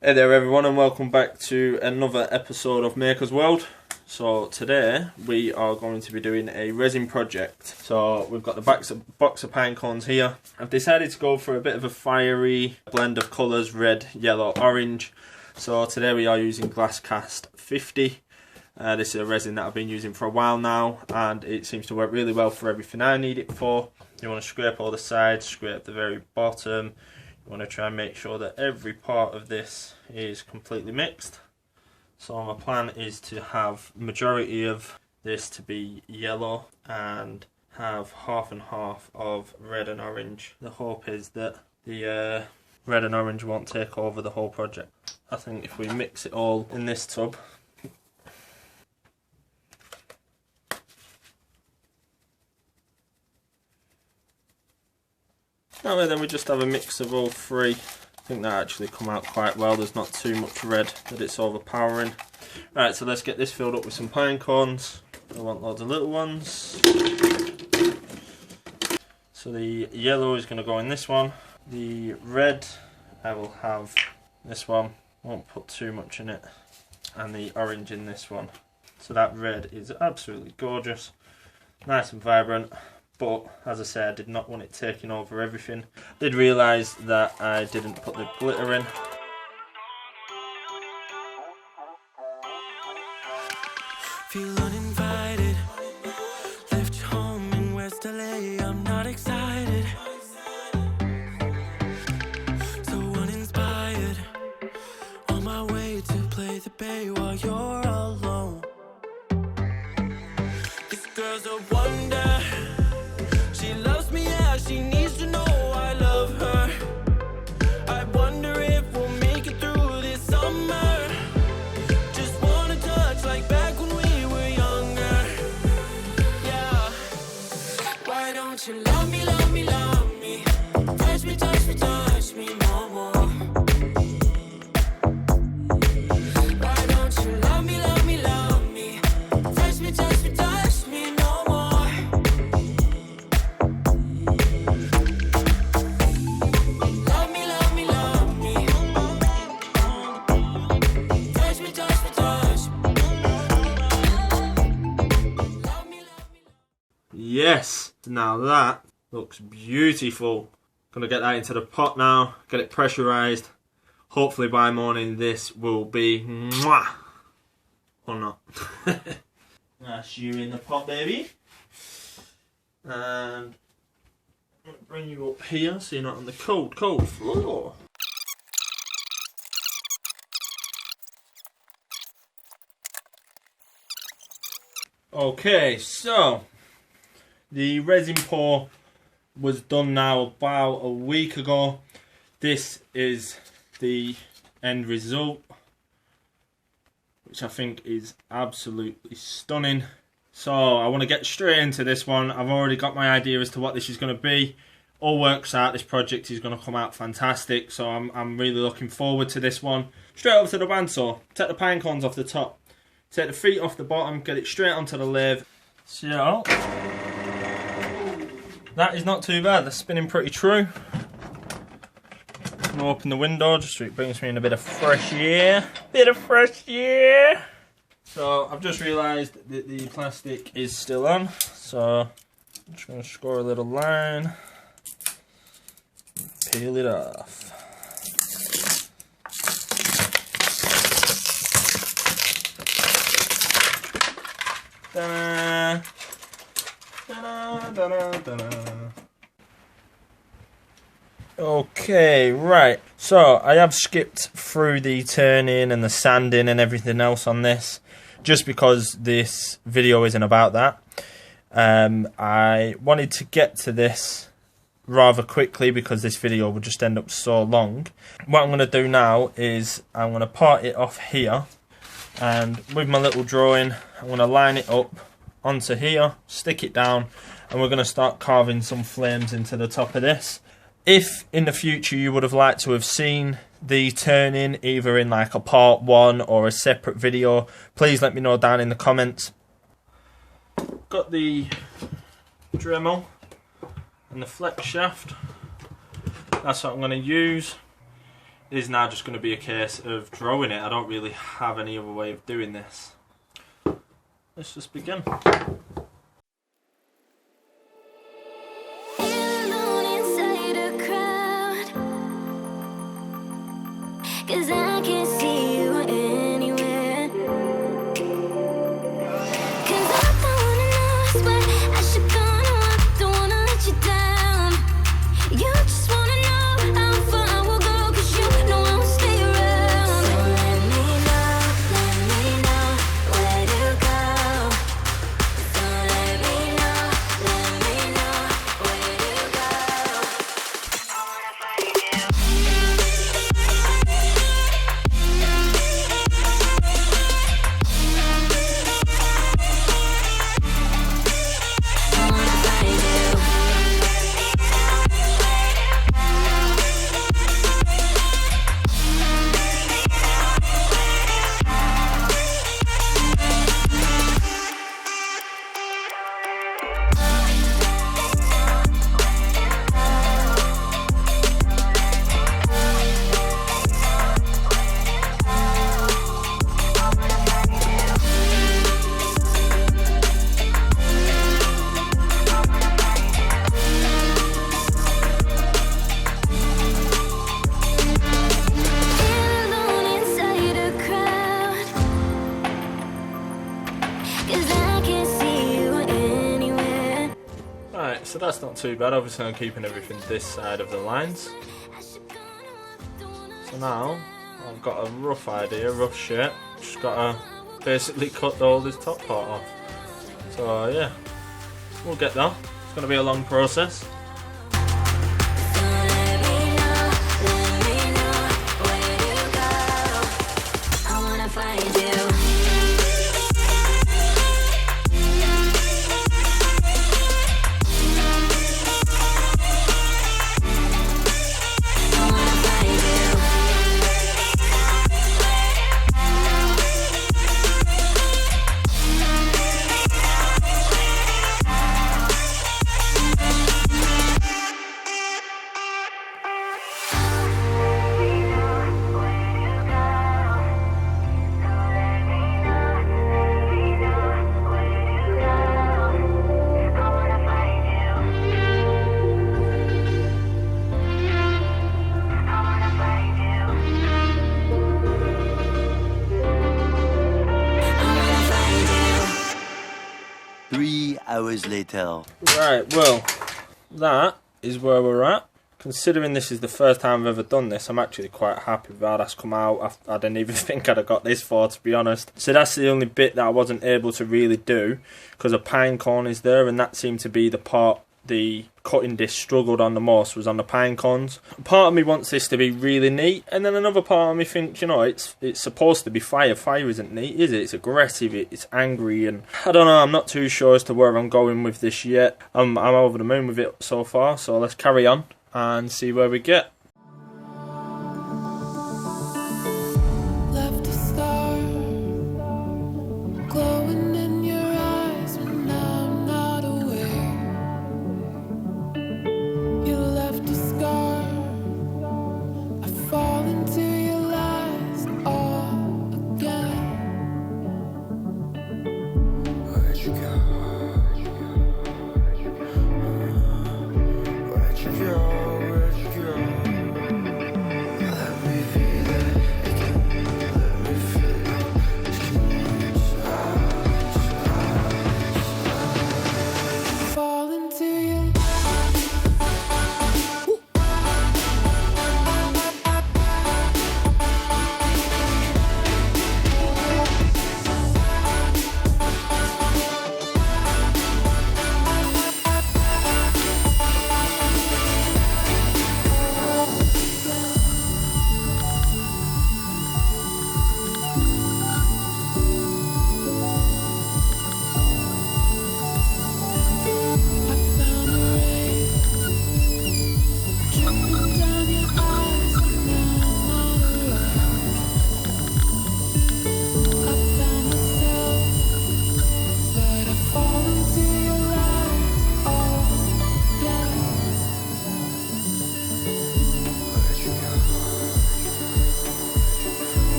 Hey there everyone, and welcome back to another episode of Maker's World. So today we are going to be doing a resin project. So we've got the box of pine cones here. I've decided to go for a bit of a fiery blend of colours, red, yellow, orange. So today we are using Glass Cast 50. This is a resin that I've been using for a while now, and it seems to work really well for everything I need it for. You want to scrape all the sides, scrape the very bottom. You want to try and make sure that every part of this is completely mixed. So my plan is to have majority of this to be yellow and have half and half of red and orange. The hope is that the red and orange won't take over the whole project. I think if we mix it all in this tub, then we just have a mix of all three. I think that actually come out quite well. There's not too much red that it's overpowering. Right, so let's get this filled up with some pine cones. I want loads of little ones. So the yellow is going to go in this one. The red, I will have this one. Won't put too much in it. And the orange in this one. So that red is absolutely gorgeous. Nice and vibrant. But, as I said, I did not want it taking over everything. Did realise that I didn't put the glitter in. Feel uninvited. Left home in West LA, I'm not excited. So uninspired. On my way to play the bay while you're alone. This girl's a wonder. She loves me, yeah, she needs to know I love her. I wonder if we'll make it through this summer. Just wanna touch like back when we were younger. Yeah. Why don't you love me, love me, love me? Touch me, touch me, touch me no more. Why don't you love me, love me, love me? Touch me, touch me, touch me no more. Yes, now that looks beautiful. Gonna get that into the pot now, get it pressurised. Hopefully by morning this will be mwah, or not. That's you in the pot, baby. And I'll bring you up here so you're not on the cold floor. Okay, so the resin pour was done now about a week ago. This is the end result, which I think is absolutely stunning. So I want to get straight into this one. I've already got my idea as to what this is going to be. All works out, this project is going to come out fantastic. So I'm really looking forward to this one. Straight over to the bandsaw. Take the pine cones off the top. Take the feet off the bottom. Get it straight onto the lathe. So that is not too bad, they're spinning pretty true. I'm going to open the window just so it brings me in a bit of fresh air. So I've just realised that the plastic is still on, so I'm just going to score a little line and peel it off. Ta-da! Okay, right, so I have skipped through the turning and the sanding and everything else on this just because this video isn't about that. I wanted to get to this rather quickly because this video would just end up so long. What I'm going to do now is I'm going to part it off here, and with my little drawing I'm going to line it up onto here, stick it down, and we're going to start carving some flames into the top of this. If in the future you would have liked to have seen the turning either in like a part 1 or a separate video, please let me know down in the comments. Got the Dremel and the flex shaft. That's what I'm going to use. It is now just going to be a case of drawing it. I don't really have any other way of doing this. Let's just begin. Cause I can't see you anywhere. Cause I don't wanna know, I swear I should go, no, I don't wanna let you down. You just wanna know how far I will go, cause you know I will stay around. So let me know where to go. So let me know where to go. I wanna find you. Right, so that's not too bad. Obviously I'm keeping everything this side of the lines. So now I've got a rough idea, rough shape. Just got to basically cut all this top part off. So yeah, we'll get there. It's going to be a long process. Hours later. Right, well, that is where we're at. Considering this is the first time I've ever done this, I'm actually quite happy with how that's come out. I didn't even think I'd have got this far, to be honest. So that's the only bit that I wasn't able to really do, because a pine cone is there, and that seemed to be the part the cutting disc struggled on the most, was on the pine cones. Part of me wants this to be really neat, and then another part of me thinks, you know, it's supposed to be fire. Fire isn't neat, is it? It's aggressive, it's angry, and I don't know, I'm not too sure as to where I'm going with this yet. I'm over the moon with it so far, so let's carry on and see where we get. Left a star glowing in your eyes when I'm not aware. You left a scar. I fall into your lies all again. Where'd you go? Where'd you go? Where'd you go?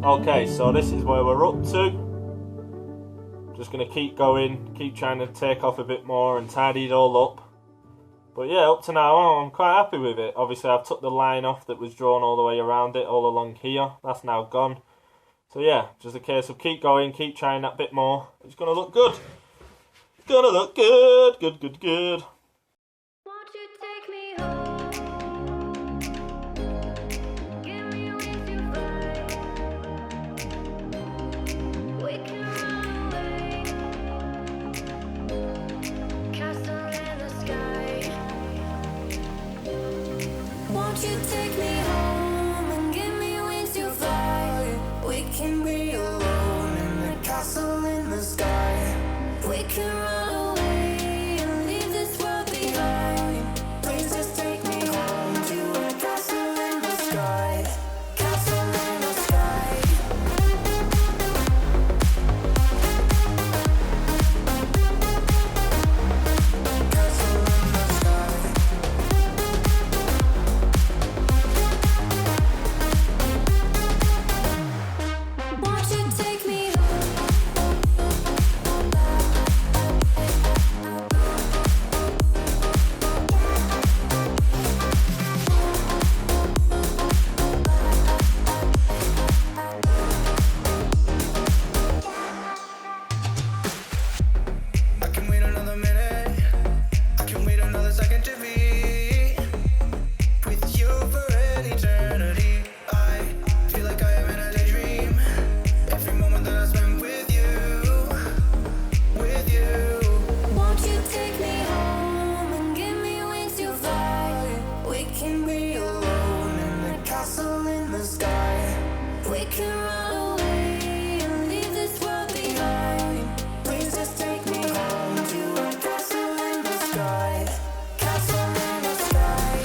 Okay, so this is where we're up to. Just going to keep going, keep trying to take off a bit more and tidy it all up. But yeah, up to now, I'm quite happy with it. Obviously, I've took the line off that was drawn all the way around it, all along here. That's now gone. So yeah, just a case of keep going, keep trying that bit more. It's going to look good. It's going to look good, good, good, good. Won't you take me home? Give me wings to fly. We can run away. Castle in the sky. Won't you take me home and give me wings to fly? We can be alone in the castle in the sky. We can run away and leave this world behind. Please just take me home to a castle in the sky. Castle in the sky. Castle in the sky. Won't you take me I can wait another minute. I can wait another second to be with you for an eternity. I feel like I am in a daydream. Every moment that I spend with you, with you. Won't you take me home and give me wings to fly? We can be alone in the castle in the sky. We can run away and leave this world behind. Please just take me home to a castle in the sky. Castle in the sky.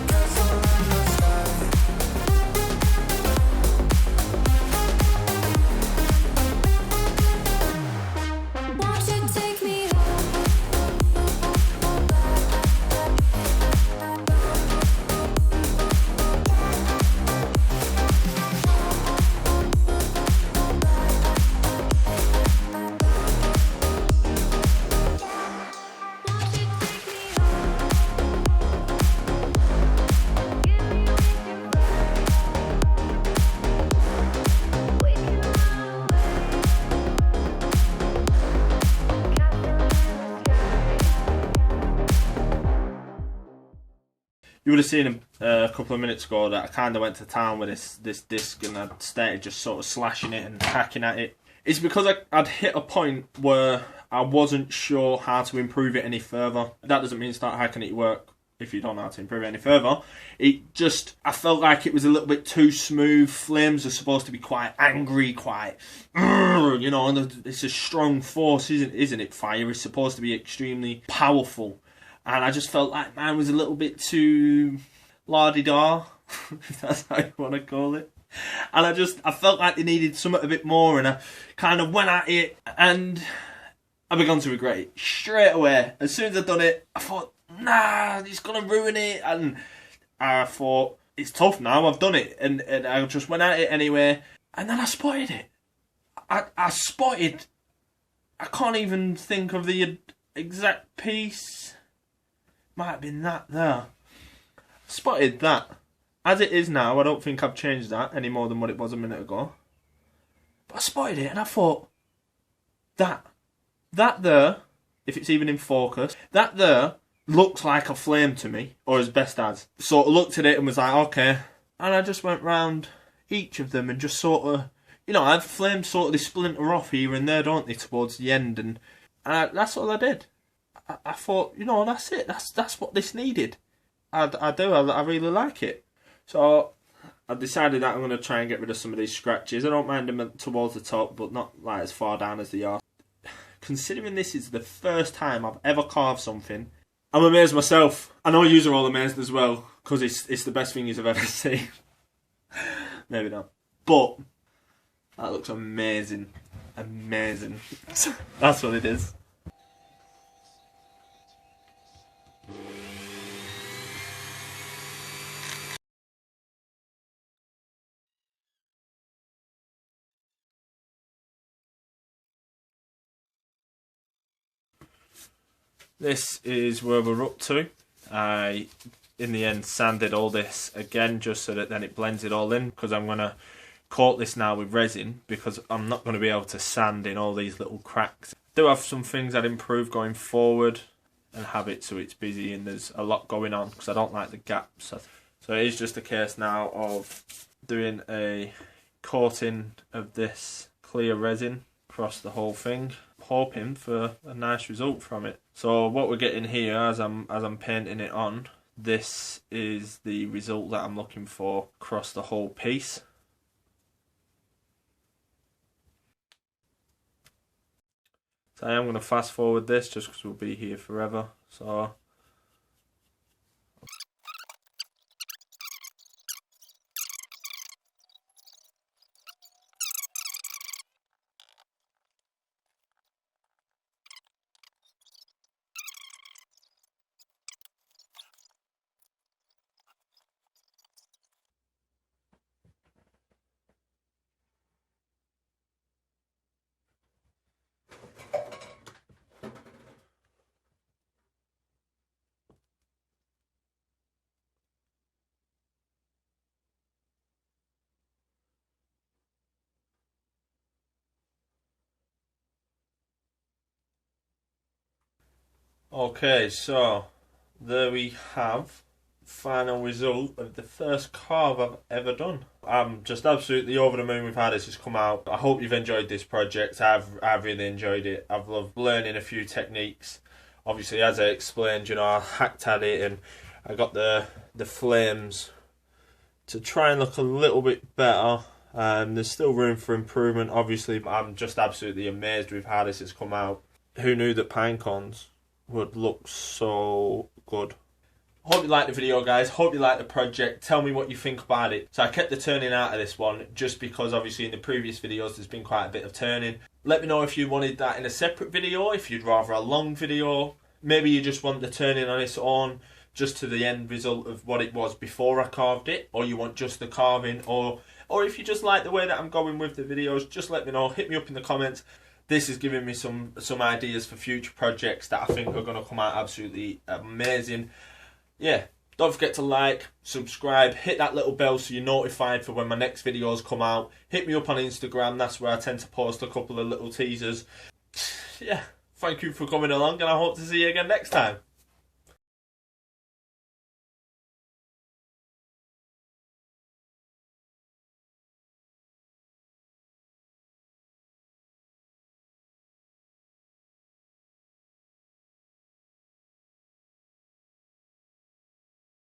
Castle in the sky. Won't you take me You would have seen a couple of minutes ago that I kind of went to town with this disc and I started just sort of slashing it and hacking at it. It's because I'd hit a point where I wasn't sure how to improve it any further. That doesn't mean start hacking it to work if you don't know how to improve it any further. I felt like it was a little bit too smooth. Flames are supposed to be quite angry, quite, you know, and it's a strong force, isn't it? Fire is supposed to be extremely powerful. And I just felt like mine was a little bit too la-di-da, if that's how you want to call it. And I felt like they needed something a bit more, and I kind of went at it, and I began to regret it straight away. As soon as I'd done it, I thought, nah, it's going to ruin it. And I thought, it's tough now, I've done it. And I just went at it anyway, and then I spotted it. I spotted, I can't even think of the exact piece. Might have been that there. Spotted that. As it is now, I don't think I've changed that any more than what it was a minute ago. But I spotted it and I thought, that there, if it's even in focus, that there looks like a flame to me, or as best as. So I looked at it and was like, okay. And I just went round each of them and just sort of, you know, I've flames sort of, they splinter off here and there, don't they, towards the end. And that's all I did. I thought, you know, that's it. That's what this needed. I really like it. So I decided that I'm going to try and get rid of some of these scratches. I don't mind them towards the top, but not like as far down as they are. Considering this is the first time I've ever carved something, I'm amazed myself. I know you are all amazed as well, because it's the best thing you've ever seen. Maybe not. But that looks amazing. Amazing. That's what it is. this is where we're up to. I, in the end, sanded all this again just so that then it blends it all in, because I'm going to coat this now with resin, because I'm not going to be able to sand in all these little cracks. I do have some things I'd improve going forward and have it so it's busy and there's a lot going on, because I don't like the gaps. So it is just a case now of doing a coating of this clear resin across the whole thing, hoping for a nice result from it. So what we're getting here as I'm painting it on, this is the result that I'm looking for across the whole piece. So I am going to fast forward this just because we'll be here forever. So okay, so there we have final result of the first carve I've ever done. I'm just absolutely over the moon with how this has come out. I hope you've enjoyed this project. I've really enjoyed it. I've loved learning a few techniques. Obviously, as I explained, you know, I hacked at it and I got the flames to try and look a little bit better. There's still room for improvement, obviously, but I'm just absolutely amazed with how this has come out. Who knew that pine cones would look so good? Hope you liked the video, guys. Hope you liked the project. Tell me what you think about it. So I kept the turning out of this one just because obviously in the previous videos there's been quite a bit of turning. Let me know if you wanted that in a separate video, if you'd rather a long video. Maybe you just want the turning on its own just to the end result of what it was before I carved it, or you want just the carving, or if you just like the way that I'm going with the videos, just let me know. Hit me up in the comments. This is giving me some ideas for future projects that I think are going to come out absolutely amazing. Yeah, don't forget to like, subscribe, hit that little bell so you're notified for when my next videos come out. Hit me up on Instagram, that's where I tend to post a couple of little teasers. Yeah, thank you for coming along and I hope to see you again next time.